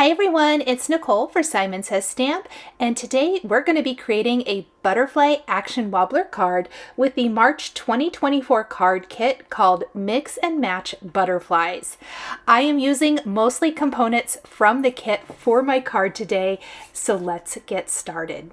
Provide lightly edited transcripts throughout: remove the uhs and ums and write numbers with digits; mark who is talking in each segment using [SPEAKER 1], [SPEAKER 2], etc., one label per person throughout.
[SPEAKER 1] Hi everyone, it's Nicole for Simon Says Stamp, and today we're going to be creating a butterfly action wobbler card with the March 2024 card kit called Mix and Match Butterflies. I am using mostly components from the kit for my card today, so let's get started.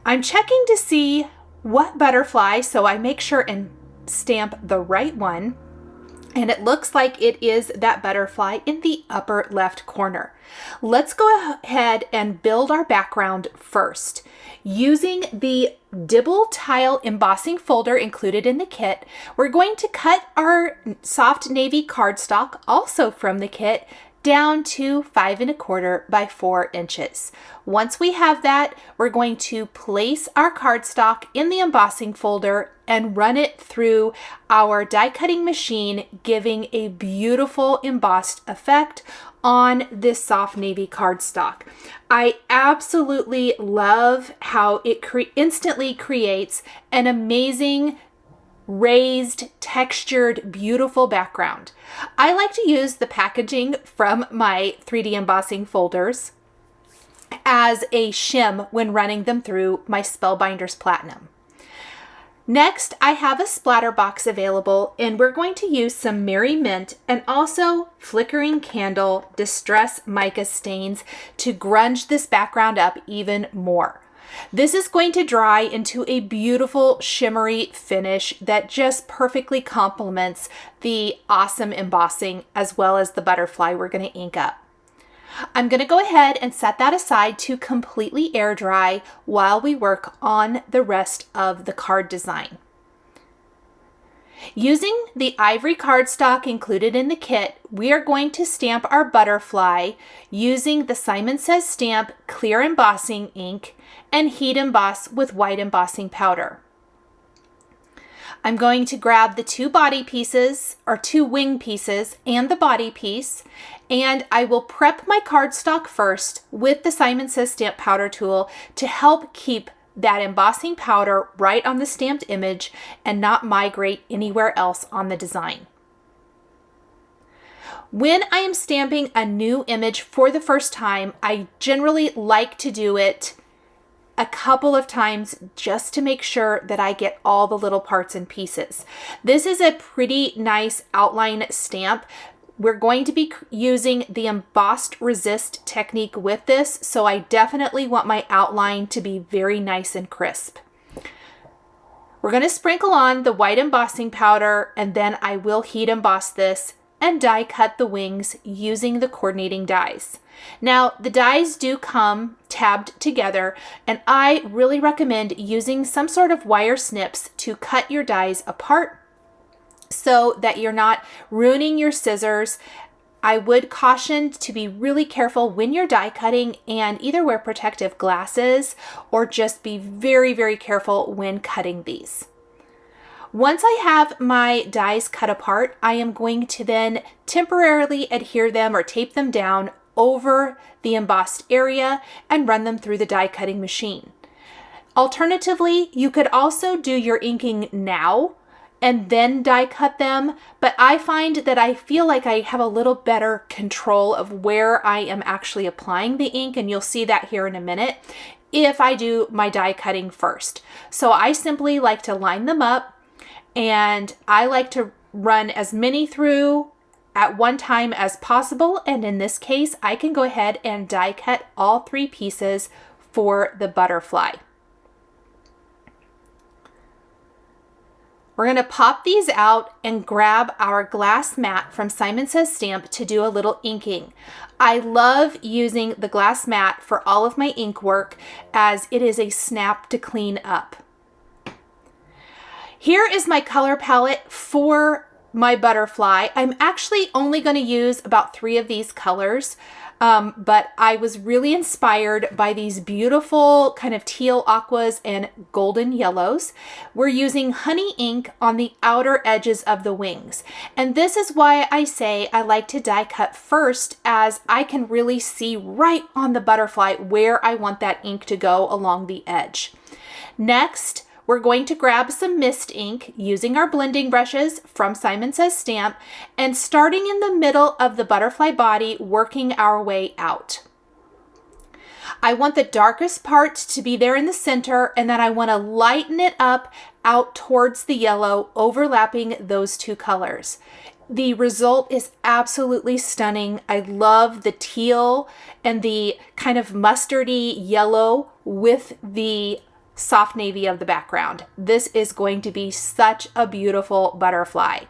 [SPEAKER 1] I'm checking to see what butterfly, so I make sure and stamp the right one. And it looks like it is that butterfly in the upper left corner. Let's go ahead and build our background first. Using the Dibble tile embossing folder included in the kit, we're going to cut our soft navy cardstock, also from the kit, down to 5 1/4 by 4 inches. Once we have that, we're going to place our cardstock in the embossing folder and run it through our die cutting machine, giving a beautiful embossed effect on this soft navy cardstock. I absolutely love how it instantly creates an amazing raised, textured, beautiful background. I like to use the packaging from my 3D embossing folders as a shim when running them through my Spellbinders Platinum. Next, I have a splatter box available, and we're going to use some Merry Mint and also Flickering Candle Distress Mica stains to grunge this background up even more. This is going to dry into a beautiful shimmery finish that just perfectly complements the awesome embossing as well as the butterfly we're going to ink up. I'm going to go ahead and set that aside to completely air dry while we work on the rest of the card design. Using the Ivory cardstock included in the kit, we are going to stamp our butterfly using the Simon Says Stamp clear embossing ink and heat emboss with white embossing powder. I'm going to grab the two body pieces or two wing pieces and the body piece, and I will prep my cardstock first with the Simon Says Stamp powder tool to help keep that embossing powder right on the stamped image and not migrate anywhere else on the design. When I am stamping a new image for the first time, I generally like to do it a couple of times just to make sure that I get all the little parts and pieces. This is a pretty nice outline stamp. We're going to be using the embossed resist technique with this, so I definitely want my outline to be very nice and crisp. We're going to sprinkle on the white embossing powder, and then I will heat emboss this and die cut the wings using the coordinating dies. Now, the dies do come tabbed together, and I really recommend using some sort of wire snips to cut your dies apart so that you're not ruining your scissors. I would caution to be really careful when you're die cutting and either wear protective glasses or just be very, very careful when cutting these. Once I have my dies cut apart, I am going to then temporarily adhere them or tape them down over the embossed area and run them through the die cutting machine. Alternatively, you could also do your inking now and then die cut them, but I find that I feel like I have a little better control of where I am actually applying the ink, and you'll see that here in a minute, if I do my die cutting first. So I simply like to line them up, and I like to run as many through at one time as possible, and in this case, I can go ahead and die cut all 3 pieces for the butterfly. We're going to pop these out and grab our glass mat from Simon Says Stamp to do a little inking. I love using the glass mat for all of my ink work as it is a snap to clean up. Here is my color palette for my butterfly. I'm actually only going to use about 3 of these colors. But I was really inspired by these beautiful kind of teal aquas and golden yellows. We're using honey ink on the outer edges of the wings. And this is why I say I like to die cut first, as I can really see right on the butterfly where I want that ink to go along the edge. Next, we're going to grab some mist ink using our blending brushes from Simon Says Stamp and starting in the middle of the butterfly body, working our way out. I want the darkest part to be there in the center, and then I want to lighten it up out towards the yellow, overlapping those two colors. The result is absolutely stunning. I love the teal and the kind of mustardy yellow with the soft navy of the background. This is going to be such a beautiful butterfly.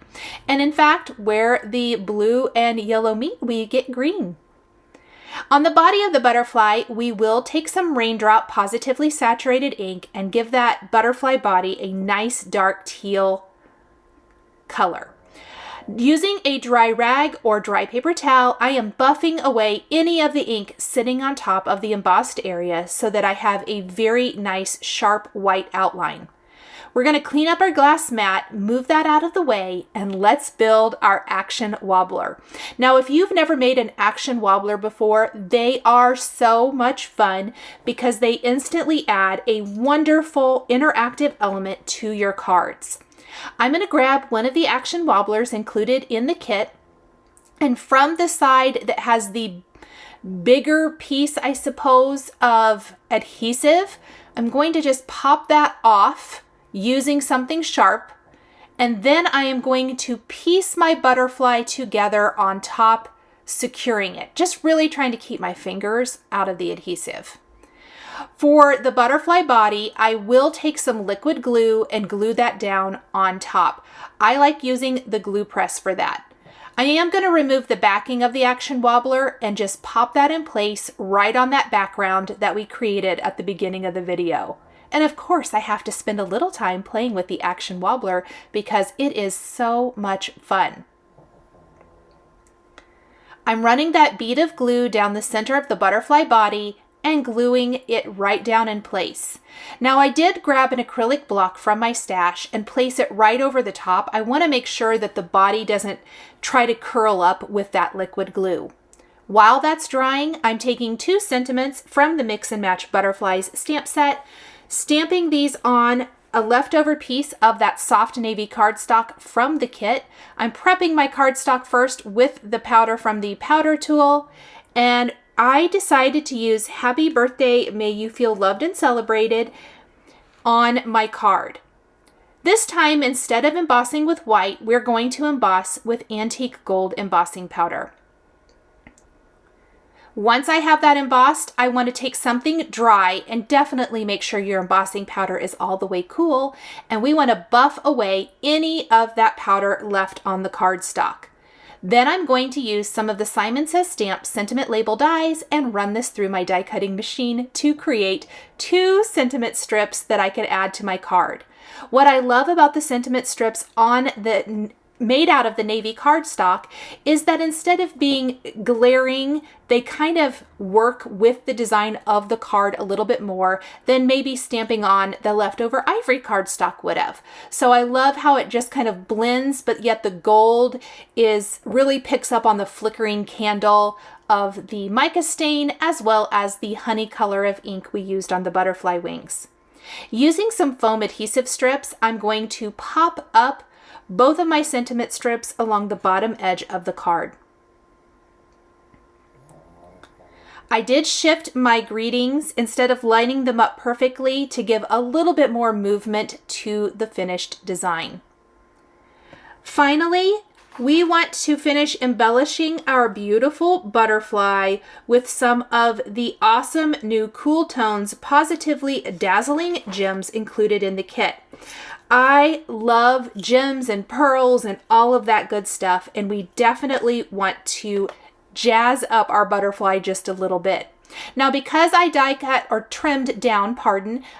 [SPEAKER 1] And in fact, where the blue and yellow meet, we get green. On the body of the butterfly, we will take some Raindrop Positively Saturated ink and give that butterfly body a nice dark teal color. Using a dry rag or dry paper towel, I am buffing away any of the ink sitting on top of the embossed area so that I have a very nice sharp white outline. We're going to clean up our glass mat, move that out of the way, and let's build our action wobbler. Now, if you've never made an action wobbler before, they are so much fun because they instantly add a wonderful interactive element to your cards. I'm going to grab one of the action wobblers included in the kit, and from the side that has the bigger piece, I suppose, of adhesive, I'm going to just pop that off using something sharp, and then I am going to piece my butterfly together on top, securing it, just really trying to keep my fingers out of the adhesive. For the butterfly body, I will take some liquid glue and glue that down on top. I like using the glue press for that. I am going to remove the backing of the action wobbler and just pop that in place right on that background that we created at the beginning of the video. And of course, I have to spend a little time playing with the action wobbler because it is so much fun. I'm running that bead of glue down the center of the butterfly body and gluing it right down in place. Now, I did grab an acrylic block from my stash and place it right over the top. I want to make sure that the body doesn't try to curl up with that liquid glue. While that's drying, I'm taking 2 sentiments from the Mix and Match Butterflies stamp set, stamping these on a leftover piece of that soft navy cardstock from the kit. I'm prepping my cardstock first with the powder from the powder tool, and I decided to use Happy Birthday, May You Feel Loved and Celebrated on my card. This time, instead of embossing with white, we're going to emboss with antique gold embossing powder. Once I have that embossed, I want to take something dry and definitely make sure your embossing powder is all the way cool, and we want to buff away any of that powder left on the cardstock. Then I'm going to use some of the Simon Says Stamp sentiment label dies and run this through my die cutting machine to create 2 sentiment strips that I could add to my card. What I love about the sentiment strips made out of the navy cardstock is that instead of being glaring, they kind of work with the design of the card a little bit more than maybe stamping on the leftover ivory cardstock would have. So I love how it just kind of blends, but yet the gold really picks up on the flickering candle of the mica stain as well as the honey color of ink we used on the butterfly wings. Using some foam adhesive strips, I'm going to pop up both of my sentiment strips along the bottom edge of the card. I did shift my greetings instead of lining them up perfectly to give a little bit more movement to the finished design. Finally, we want to finish embellishing our beautiful butterfly with some of the awesome new Cool Tones Pawsitively Dazzling gems included in the kit. I love gems and pearls and all of that good stuff, and we definitely want to jazz up our butterfly just a little bit. Now, because I die cut or trimmed down,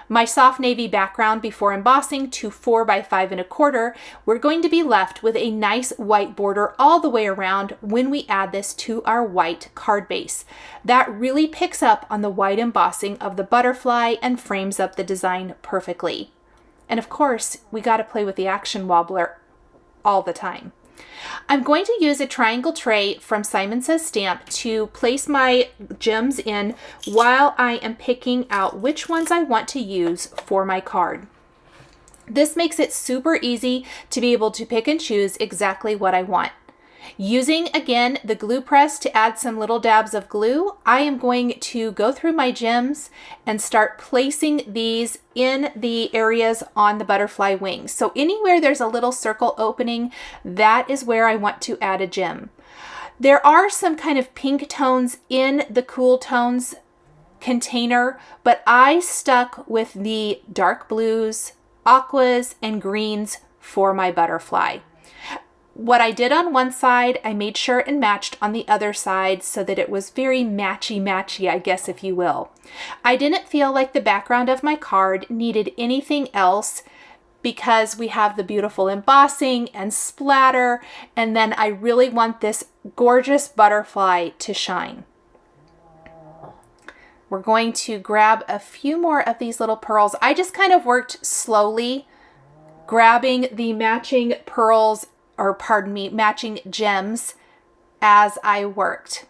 [SPEAKER 1] my soft navy background before embossing to 4 by 5 1/4, we're going to be left with a nice white border all the way around when we add this to our white card base. That really picks up on the white embossing of the butterfly and frames up the design perfectly. And of course, we got to play with the action wobbler all the time. I'm going to use a triangle tray from Simon Says Stamp to place my gems in while I am picking out which ones I want to use for my card. This makes it super easy to be able to pick and choose exactly what I want. Using, again, the glue press to add some little dabs of glue, I am going to go through my gems and start placing these in the areas on the butterfly wings. So anywhere there's a little circle opening, that is where I want to add a gem. There are some kind of pink tones in the cool tones container, but I stuck with the dark blues, aquas, and greens for my butterfly. What I did on one side, I made sure it matched on the other side so that it was very matchy-matchy, I guess, if you will. I didn't feel like the background of my card needed anything else because we have the beautiful embossing and splatter, and then I really want this gorgeous butterfly to shine. We're going to grab a few more of these little pearls. I just kind of worked slowly, grabbing the matching pearls, or pardon me, matching gems as I worked.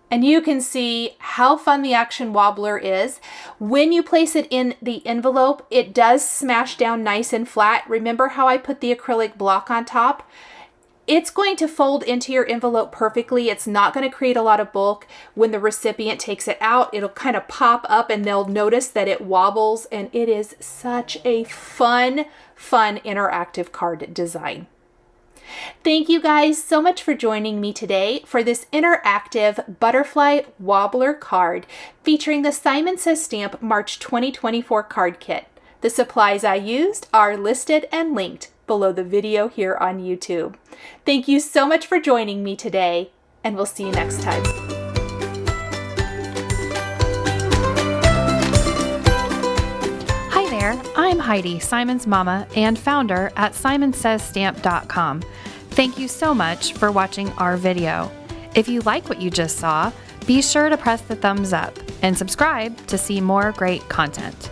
[SPEAKER 1] And you can see how fun the action wobbler is. When you place it in the envelope, it does smash down nice and flat. Remember how I put the acrylic block on top? It's going to fold into your envelope perfectly. It's not going to create a lot of bulk. When the recipient takes it out, it'll kind of pop up and they'll notice that it wobbles, and it is such a fun interactive card design. Thank you guys so much for joining me today for this interactive butterfly wobbler card featuring the Simon Says Stamp March 2024 card kit. The supplies I used are listed and linked below the video here on YouTube. Thank you so much for joining me today, and we'll see you next time.
[SPEAKER 2] Hi there, I'm Heidi, Simon's mama and founder at simonsaysstamp.com. Thank you so much for watching our video. If you like what you just saw, be sure to press the thumbs up and subscribe to see more great content.